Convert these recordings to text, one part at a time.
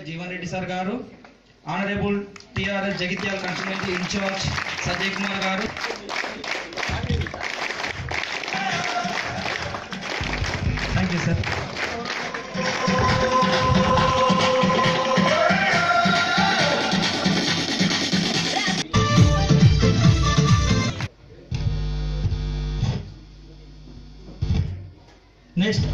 Jeevan Reddy sir గారు, honourable TRS Jagtial కాన్స్టిట్యూయెన్సీ incharge Sajay Kumar గారు, thank you sir. Next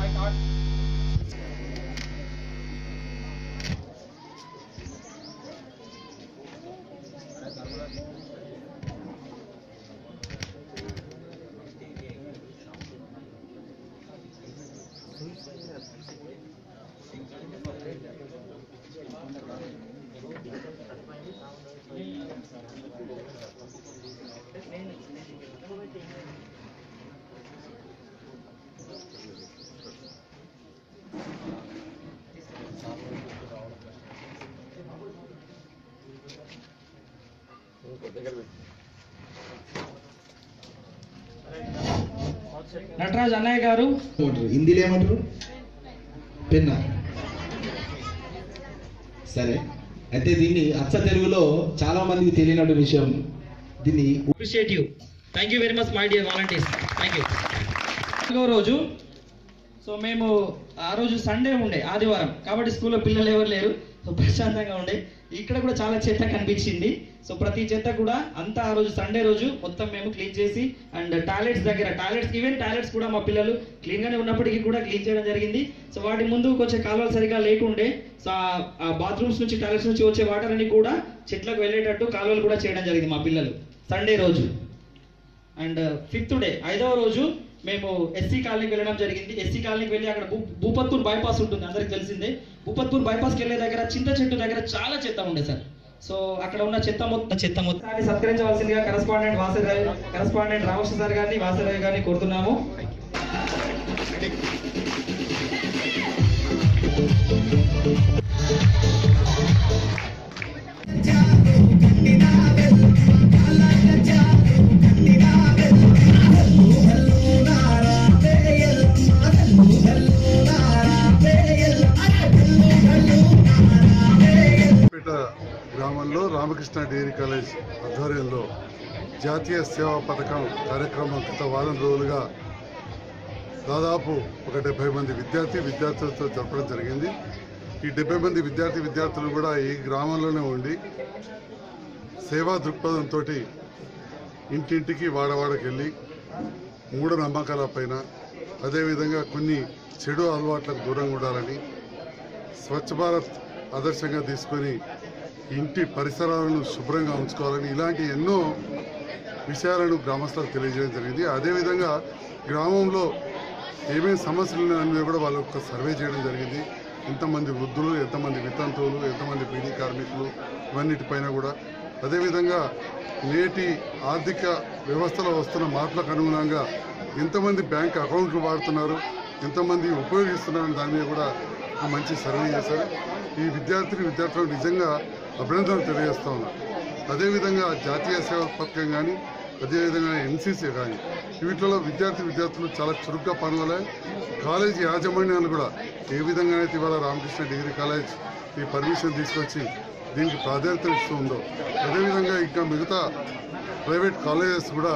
Nataraj అన్నయ్య గారు, హిందీలో ఏమంటారు? పెన్నా. సరే, అయితే దీన్ని అచ్చ తెలుగులో చాలా మందికి తెలియనటువంటి విషయం. దీన్ని appreciative. Thank you very much my dear volunteers, thank you. 4వ రోజు, సో మేము ఆ రోజు సండే ఉండే, ఆదివారం కాబట్టి స్కూల్లో పిల్లలు ఎవరు లేరు, సో ప్రశాంతంగా ఉండే. ఇక్కడ కూడా చాలా చెత్త కనిపించింది. సో ప్రతి చెత్త కూడా అంతా ఆ రోజు సండే రోజు మొత్తం మేము క్లీన్ చేసి, అండ్ టాయిలెట్స్ దగ్గర టాయిలెట్స్ కూడా మా పిల్లలు క్లీన్ గానే ఉన్నప్పటికీ కూడా క్లీన్ చేయడం జరిగింది. సో వాటి ముందు కొంచెం కాలువలు సరిగా లేకుండే, సో ఆ బాత్రూమ్స్ నుంచి టాయిలెట్స్ నుంచి వచ్చే వాటర్ అన్ని కూడా చెట్లకు వెళ్ళేటట్టు కాలువలు కూడా చేయడం జరిగింది మా పిల్లలు సండే రోజు. అండ్ 5th డే, 5వ రోజు మేము ఎస్సీ కాలనీకి వెళ్ళడం జరిగింది. ఎస్సీ కాలనీకి వెళ్ళి అక్కడ భూపత్పూర్ బైపాస్ ఉంటుంది, అందరికి తెలిసిందే. భూపత్పూర్ బైపాస్కి వెళ్ళే దగ్గర చింత చెట్టు దగ్గర చాలా చెత్త ఉండే సార్. సో అక్కడ ఉన్న చెత్త మొత్తాన్ని సత్కరించవలసిందిగా కరెస్పాండెంట్ రామకృష్ణ సార్ గారిని, వాసరావు గారిని కోరుతున్నాము. గ్రామంలో రామకృష్ణ డైరీ కాలేజ్ ఆధ్వర్యంలో జాతీయ సేవా పథకం కార్యక్రమం గత వారం రోజులుగా దాదాపు ఒక 70 మంది విద్యార్థులతో జరపడం జరిగింది. ఈ 70 మంది విద్యార్థులు కూడా ఈ గ్రామంలోనే ఉండి సేవా దృక్పథంతో ఇంటింటికి వాడవాడకి వెళ్ళి మూఢనమ్మకాల పైన, అదేవిధంగా కొన్ని చెడు అలవాట్లకు దూరంగా ఉండాలని, స్వచ్ఛ భారత్ ఆదర్శంగా తీసుకొని ఇంటి పరిసరాలను శుభ్రంగా ఉంచుకోవాలని, ఇలాంటి ఎన్నో విషయాలను గ్రామస్తులకు తెలియజేయడం జరిగింది. అదేవిధంగా గ్రామంలో ఏమేమి సమస్యలు ఉన్నాయని కూడా వాళ్ళ ఒక సర్వే చేయడం జరిగింది. ఎంతమంది వృద్ధులు, ఎంతమంది వితంతువులు, ఎంతమంది పీడీ కార్మికులు, ఇవన్నిటిపైన కూడా. అదేవిధంగా నేటి ఆర్థిక వ్యవస్థలో వస్తున్న మార్పులకు అనుగుణంగా ఎంతమంది బ్యాంక్ అకౌంట్లు వాడుతున్నారు, ఎంతమంది ఉపయోగిస్తున్నారు దాని మీద కూడా ఒక మంచి సర్వే చేశారు. ఈ విద్యార్థులకు నిజంగా అభినందనలు తెలియజేస్తూ ఉన్నారు. అదేవిధంగా జాతీయ సేవా పథకం కానీ, అదేవిధంగా ఎన్సీసీ కానీ, వీటిలో విద్యార్థులు చాలా చురుగ్గా పాల్గొనాలి. కాలేజీ యాజమాన్యాలు కూడా ఏ విధంగా అయితే ఇవాళ రామకృష్ణ డిగ్రీ కాలేజ్ ఈ పర్మిషన్ తీసుకొచ్చి దీనికి ప్రాధాన్యత ఇస్తూ ఉందో, అదేవిధంగా ఇంకా మిగతా ప్రైవేట్ కాలేజెస్ కూడా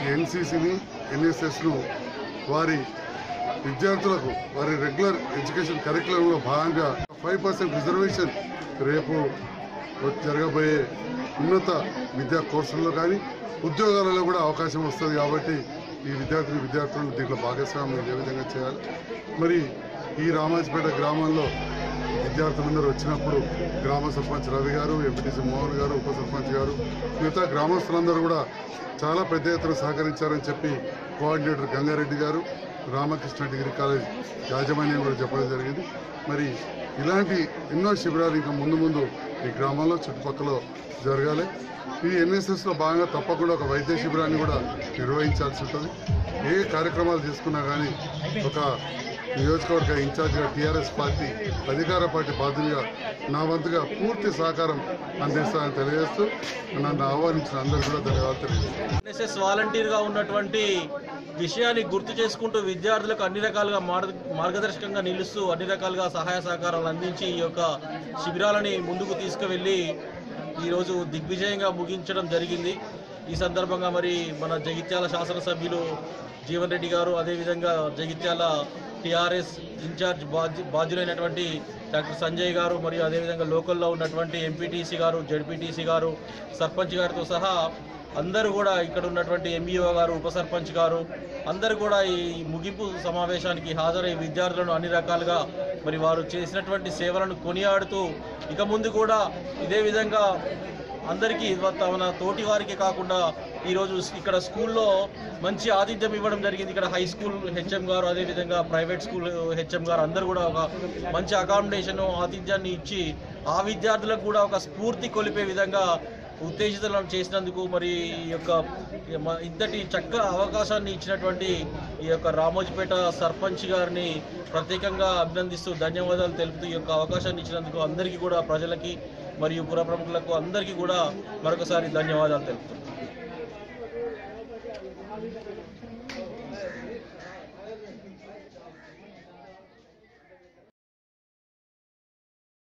ఈ ఎన్సీసీని, ఎన్ఎస్ఎస్ను వారి విద్యార్థులకు వారి రెగ్యులర్ ఎడ్యుకేషన్ కరికులంలో భాగంగా 5% రిజర్వేషన్ రేపు జరగబోయే ఉన్నత విద్యా కోర్సుల్లో కానీ ఉద్యోగాలలో కూడా అవకాశం వస్తుంది. కాబట్టి ఈ విద్యార్థులను దీంట్లో భాగస్వామ్యం ఏ విధంగా చేయాలి. మరి ఈ రామాజపేట గ్రామంలో విద్యార్థులందరూ వచ్చినప్పుడు గ్రామ సర్పంచ్ రవి గారు, ఎంపీటీసీ మోహన్ గారు, ఉప సర్పంచ్ గారు, మిగతా గ్రామస్తులందరూ కూడా చాలా పెద్ద ఎత్తున సహకరించారని చెప్పి కోఆర్డినేటర్ గంగారెడ్డి గారు, రామకృష్ణ డిగ్రీ కాలేజ్ యాజమాన్యం కూడా చెప్పడం జరిగింది. మరి ఇలాంటి ఎన్నో శిబిరాలు ఇంకా ముందు ఈ గ్రామంలో చుట్టుపక్కల జరగాలి. ఈ ఎన్ఎస్ఎస్లో భాగంగా తప్పకుండా ఒక వైద్య శిబిరాన్ని కూడా నిర్వహించాల్సి ఉంటుంది. ఏ కార్యక్రమాలు తీసుకున్నా కానీ ఒక నియోజకవర్గ ఇన్ఛార్జిగా టీఆర్ఎస్ పార్టీ అధికార పార్టీ బాధ్యులుగా నా వంతుగా పూర్తి సహకారం అందిస్తానని తెలియజేస్తూ నన్ను ఆహ్వానించిన అందరూ కూడా ధన్యవాదాలు తెలియజేస్తాను. ఎన్ఎస్ఎస్ వాలంటీర్గా ఉన్నటువంటి విషయాన్ని గుర్తు చేసుకుంటూ విద్యార్థులకు అన్ని రకాలుగా మార్గదర్శకంగా నిలుస్తూ అన్ని రకాలుగా సహాయ సహకారాలు అందించి ఈ యొక్క శిబిరాలని ముందుకు తీసుకువెళ్ళి ఈరోజు దిగ్విజయంగా ముగించడం జరిగింది. ఈ సందర్భంగా మరి మన జగిత్యాల శాసనసభ్యులు జీవన్ రెడ్డి గారు, అదేవిధంగా జగిత్యాల టీఆర్ఎస్ ఇన్ఛార్జ్ బాధ్యులైనటువంటి డాక్టర్ సంజయ్ గారు, మరియు అదేవిధంగా లోకల్లో ఉన్నటువంటి ఎంపీటీసీ గారు, జడ్పీటీసీ గారు, సర్పంచ్ గారితో సహా అందరూ కూడా ఇక్కడ ఉన్నటువంటి ఎంఈఓ గారు, ఉప సర్పంచ్ గారు అందరూ కూడా ఈ ముగింపు సమావేశానికి హాజరై విద్యార్థులను అన్ని రకాలుగా మరి వారు చేసినటువంటి సేవలను కొనియాడుతూ ఇక ముందు కూడా ఇదే విధంగా అందరికీ తమ తోటి వారికి కాకుండా ఈరోజు ఇక్కడ స్కూల్లో మంచి ఆతిథ్యం ఇవ్వడం జరిగింది. ఇక్కడ హై స్కూల్ హెచ్ఎం గారు, అదేవిధంగా ప్రైవేట్ స్కూల్ హెచ్ఎం గారు అందరూ కూడా ఒక మంచి అకామిడేషన్ ఆతిథ్యాన్ని ఇచ్చి ఆ విద్యార్థులకు కూడా ఒక స్ఫూర్తి కొలిపే విధంగా ఉత్తేజితులను చేసినందుకు మరి ఈ యొక్క ఇంతటి చక్క అవకాశాన్ని ఇచ్చినటువంటి ఈ యొక్క రామోజీపేట సర్పంచ్ గారిని ప్రత్యేకంగా అభినందిస్తూ ధన్యవాదాలు తెలుపుతూ ఈ యొక్క అవకాశాన్ని ఇచ్చినందుకు అందరికీ కూడా ప్రజలకి మరియు పుర ప్రముఖులకు అందరికీ కూడా మరొకసారి ధన్యవాదాలు తెలుపుతున్నాను.